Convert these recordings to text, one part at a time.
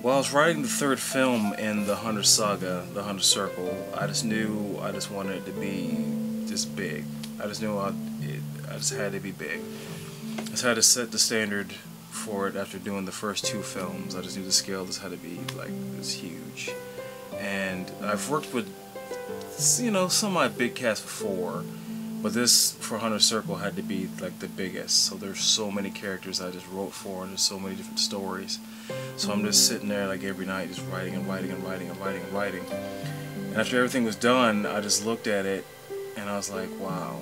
While I was writing the third film in the Hunter Saga, the Hunter Circle, I just knew I just wanted it to be just big. I just knew I just had to be big. I just had to set the standard for it after doing the first two films. I just knew the scale just had to be like this huge. And I've worked with, you know, semi-big cast before, but this for Hunter Circle had to be like the biggest. So there's so many characters I just wrote for, and there's so many different stories. So I'm just sitting there like every night just writing and writing and writing and writing and writing. And after everything was done, I just looked at it and I was like, wow,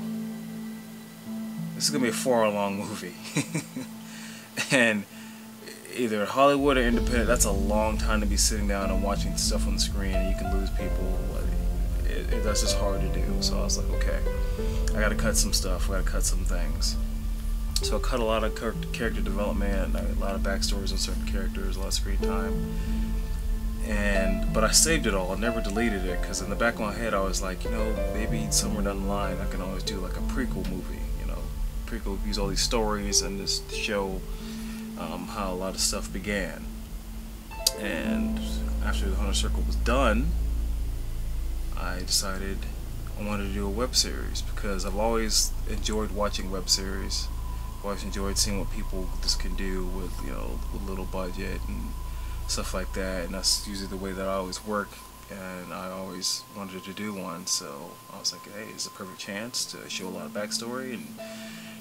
this is gonna be a 4-hour-long movie. And either Hollywood or independent, that's a long time to be sitting down and watching stuff on the screen, and you can lose people. That's just hard to do. So I was like, okay, I gotta cut some stuff, I gotta cut some things. So I cut a lot of character development, a lot of backstories on certain characters, a lot of screen time. But I saved it all, I never deleted it, because in the back of my head I was like, you know, maybe somewhere down the line I can always do like a prequel movie, you know. Prequel, use all these stories and just show how a lot of stuff began. And after the Hunter Circle was done, I decided I wanted to do a web series, because I've always enjoyed watching web series. I've always enjoyed seeing what people just can do with, you know, with little budget and stuff like that, and that's usually the way that I always work, and I always wanted to do one. So I was like, hey, it's a perfect chance to show a lot of backstory and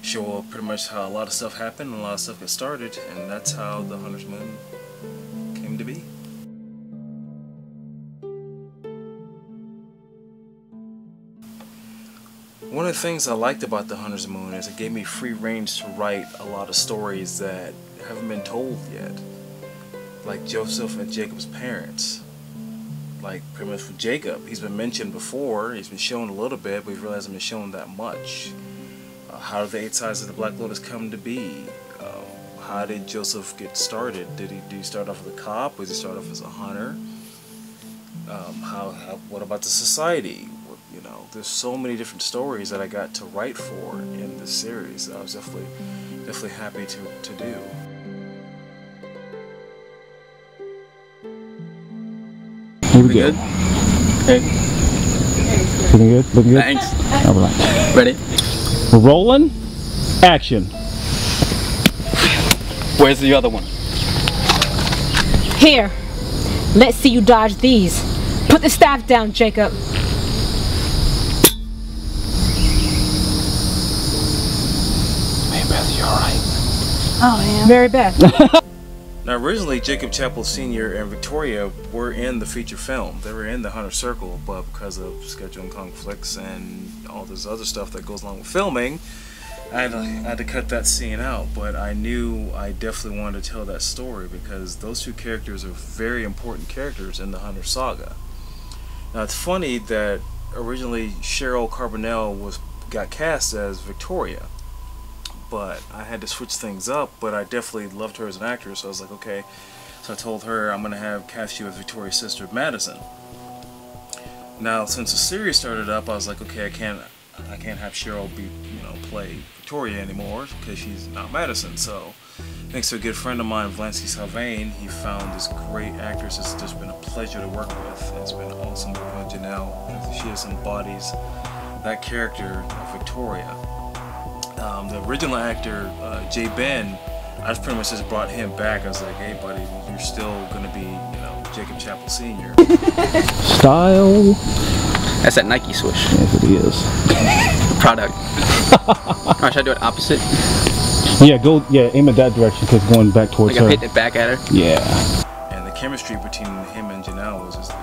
show pretty much how a lot of stuff happened and a lot of stuff got started, and that's how the Hunter's Moon came to be. One of the things I liked about the Hunter's Moon is it gave me free range to write a lot of stories that haven't been told yet. Like Joseph and Jacob's parents. Like pretty much for Jacob, he's been mentioned before, he's been shown a little bit, but we realize hasn't been shown that much. How did the 8 Sides of the Black Lotus come to be? How did Joseph get started? Did he start off as a cop? Did he start off as a hunter? What about the society? You know, there's so many different stories that I got to write for in this series that I was definitely happy to do. We good? Okay. Looking good? Looking good? Thanks. All right. Ready? Rolling. Action. Where's the other one? Here. Let's see you dodge these. Put the staff down, Jacob. Hey Beth, you alright? Oh, yeah. Very bad. Now originally Jacob Chapel Sr. and Victoria were in the feature film. They were in the Hunter Circle, but because of scheduling conflicts and all this other stuff that goes along with filming, I had to cut that scene out. But I knew I definitely wanted to tell that story, because those two characters are very important characters in the Hunter Saga. Now it's funny that originally Cheryl Carbonell got cast as Victoria, but I had to switch things up. But I definitely loved her as an actress, so I was like, okay. So I told her I'm gonna cast you as Victoria's sister, Madison. Now since the series started up, I was like, okay, I can't have Cheryl play Victoria anymore, because she's not Madison. So thanks to a good friend of mine, Vlancy Sylvain, he found this great actress. It's just been a pleasure to work with. It's been awesome working with Janelle. She just embodies that character of Victoria. The original actor, Jay Ben, I pretty much just brought him back. I was like, hey buddy, you're still gonna be, you know, Jacob Chapel Sr. Style. That's that Nike swoosh. Yes, it is. Product. Alright, should I do it opposite? Yeah, aim at that direction, because going back towards like her. I'm hitting it back at her? Yeah. And the chemistry between him and Janelle is awesome.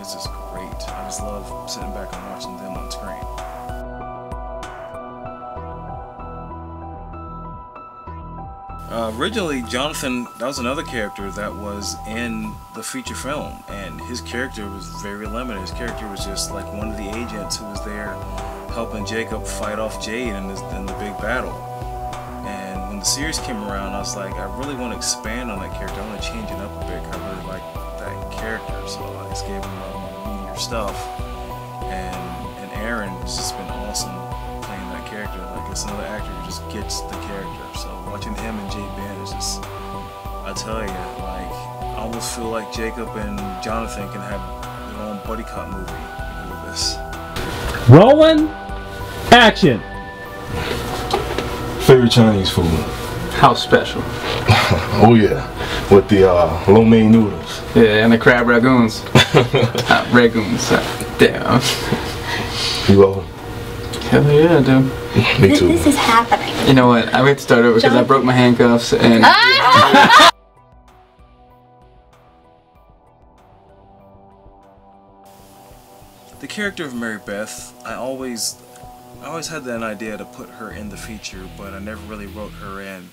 It's just great. I just love sitting back and watching them on screen. Originally, Jonathan, that was another character that was in the feature film, and his character was very limited. His character was just like one of the agents who was there helping Jacob fight off Jade in the big battle. And when the series came around, I was like, I really want to expand on that character. I want to change it up a bit. I really like that character, so I just gave him a lot more meatier stuff. And Aaron has just been awesome playing that character. Like, it's another actor who just gets the character. So watching him and Jay Ben is just, I tell you, like, I almost feel like Jacob and Jonathan can have their own buddy cop movie because of this. Rolling. Action. Favorite Chinese food? How special? Oh yeah, with the lo mein noodles. Yeah, and the crab ragoons. Ragoons. Damn. You love them? Hell yeah, dude. Me too. This is happening. You know what? I have to start over because I broke my handcuffs and. The character of Mary Beth, I always had that idea to put her in the feature, but I never really wrote her in.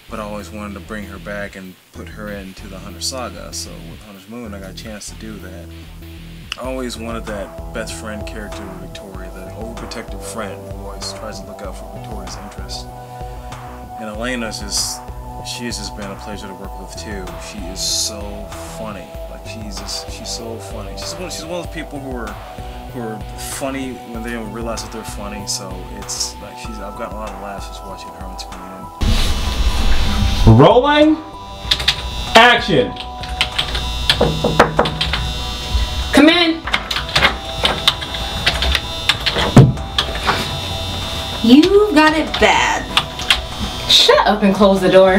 But I always wanted to bring her back and put her into the Hunter Saga, so with Hunter's Moon I got a chance to do that. I always wanted that best friend character with Victoria, the overprotective friend who always tries to look out for Victoria's interests. And Elena's she's just been a pleasure to work with too. She is so funny. Like she's so funny. She's one of those people who are funny when they don't realize that they're funny. So it's like I've gotten a lot of laughs just watching her on screen. Rolling. Action. Come in. You got it bad. Shut up and close the door.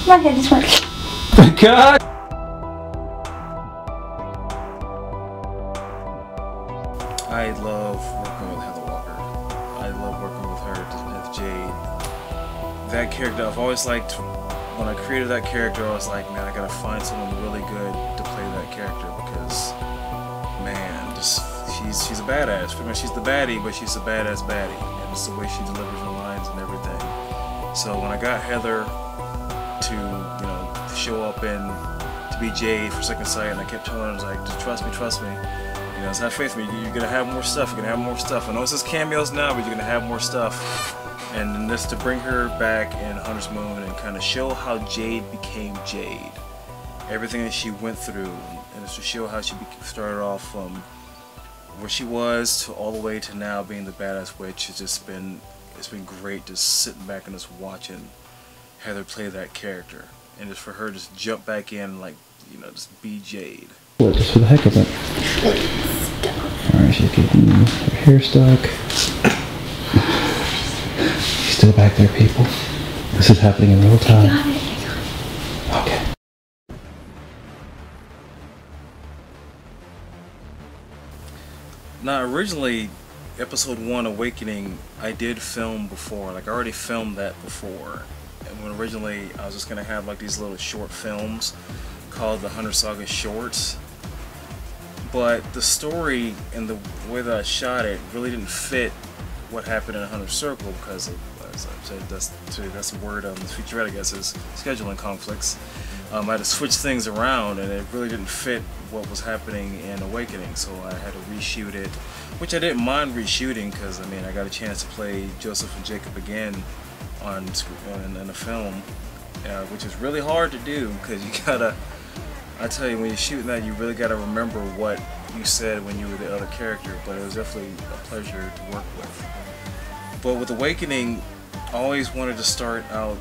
My head just went. Cut. I love working with Heather Walker. I love working with her as Jade. That character, I've always liked. When I created that character, I was like, man, I gotta find someone really good to play that character because, man, she's a badass. I mean, she's the baddie, but she's a badass baddie, and it's the way she delivers her lines and everything. So when I got Heather to show up and to be Jade for Second Sight, and I kept telling her, I was like, just trust me, just have faith in me. You're gonna have more stuff. You're gonna have more stuff. I know it's just cameos now, but you're gonna have more stuff. And then just to bring her back in Hunter's Moon and kind of show how Jade became Jade, everything that she went through, and just to show how she started off from where she was to all the way to now being the badass witch. It's been great just sitting back and just watching Heather play that character, and just for her to just jump back in, like, just be Jade. Just for the heck of it. Alright, she's getting her hair stuck. She's still back there, people. This is happening in real time. Okay. Now, originally, episode 1, Awakening, I did film before. Like, I already filmed that before. And when originally, I was just going to have like these little short films called the Hunter Saga Shorts. But the story and the way that I shot it really didn't fit what happened in Hunter Circle because of, as I said, that's the word on the featurette, I guess, is scheduling conflicts. I had to switch things around, and it really didn't fit what was happening in Awakening, so I had to reshoot it, which I didn't mind reshooting because, I mean, I got a chance to play Joseph and Jacob again in a film, which is really hard to do because you gotta, I tell you, when you're shooting that, you really gotta remember what you said when you were the other character, but it was definitely a pleasure to work with. But with Awakening, I always wanted to start out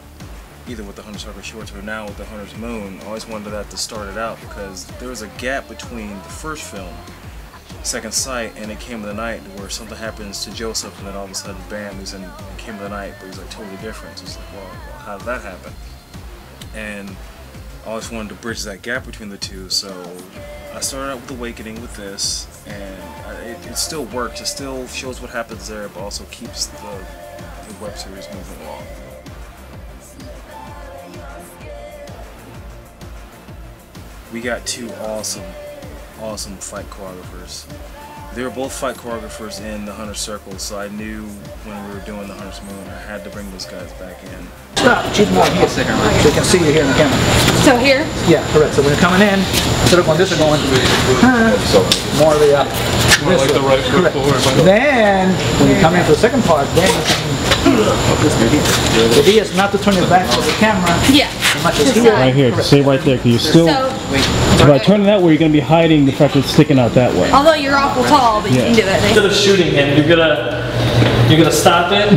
either with the Hunter Saga Shorts or now with the Hunter's Moon. I always wanted that to start it out because there was a gap between the first film, Second Sight, and It Came in the Night, where something happens to Joseph and then all of a sudden, bam, he's in It Came in the Night, but he's like totally different. So it's like, well, how did that happen? And I always wanted to bridge that gap between the two, so I started out with Awakening with this, and it still works. It still shows what happens there, but also keeps the web series moving along. We got two awesome fight choreographers. They were both fight choreographers in the Hunter Circle, so I knew when we were doing the Hunter's Moon, I had to bring those guys back in. Stop, keep moving here. So they can see you here in the camera. So here? Yeah, correct. So when you're coming in, instead of going this, you're going more of the More like the right foot forward. Then, when you come in for the second part, then the idea is not to turn your back to the camera. Yeah. As much as here. Right here. Stay right there. Cause you're still By turning that way, you're gonna be hiding the fact that it's sticking out that way. Although you're awful tall, but you can do it. Instead of shooting him, you're gonna stop it,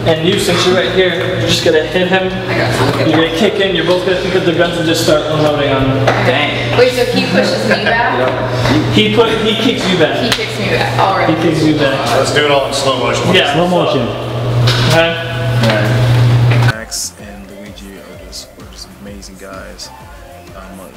and you, since you're right here, you're just gonna hit him. You're gonna kick him. You're both gonna pick up the guns and just start unloading on him. Dang. Wait, so he pushes me back? He kicks you back. He kicks me back. All right. He kicks you back. Let's do it all in slow motion. Yeah. Slow motion. Okay. Max and Luigi are just amazing guys.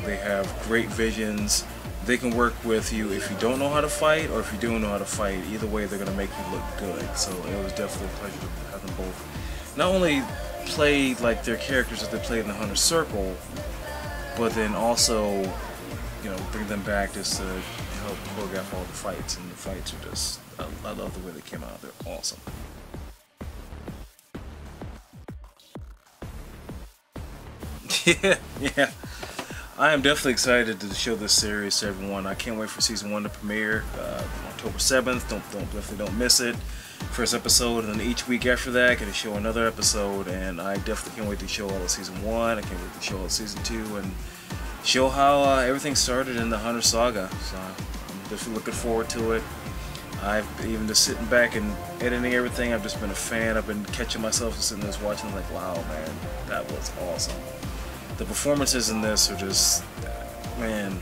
They have great visions. They can work with you if you don't know how to fight, or if you do know how to fight. Either way, they're gonna make you look good. So it was definitely a pleasure to have them both not only play like their characters that they played in the Hunter Circle, but then also, you know, bring them back just to help choreograph all the fights. And the fights are just, I love the way they came out. They're awesome. Yeah. I am definitely excited to show this series to everyone. I can't wait for season 1 to premiere October 7th. Definitely don't miss it. First episode, and then each week after that, going to show another episode. And I definitely can't wait to show all of season 1. I can't wait to show all of season 2 and show how everything started in the Hunter Saga. So I'm definitely looking forward to it. I've even just sitting back and editing everything. I've just been a fan. I've been catching myself and sitting there watching like, wow, man, that was awesome. The performances in this are just, man,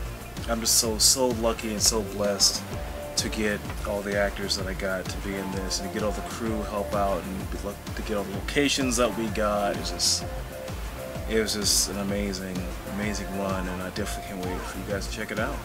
I'm just so lucky and so blessed to get all the actors that I got to be in this, and to get all the crew help out, and to get all the locations that we got. It was just an amazing run, and I definitely can't wait for you guys to check it out.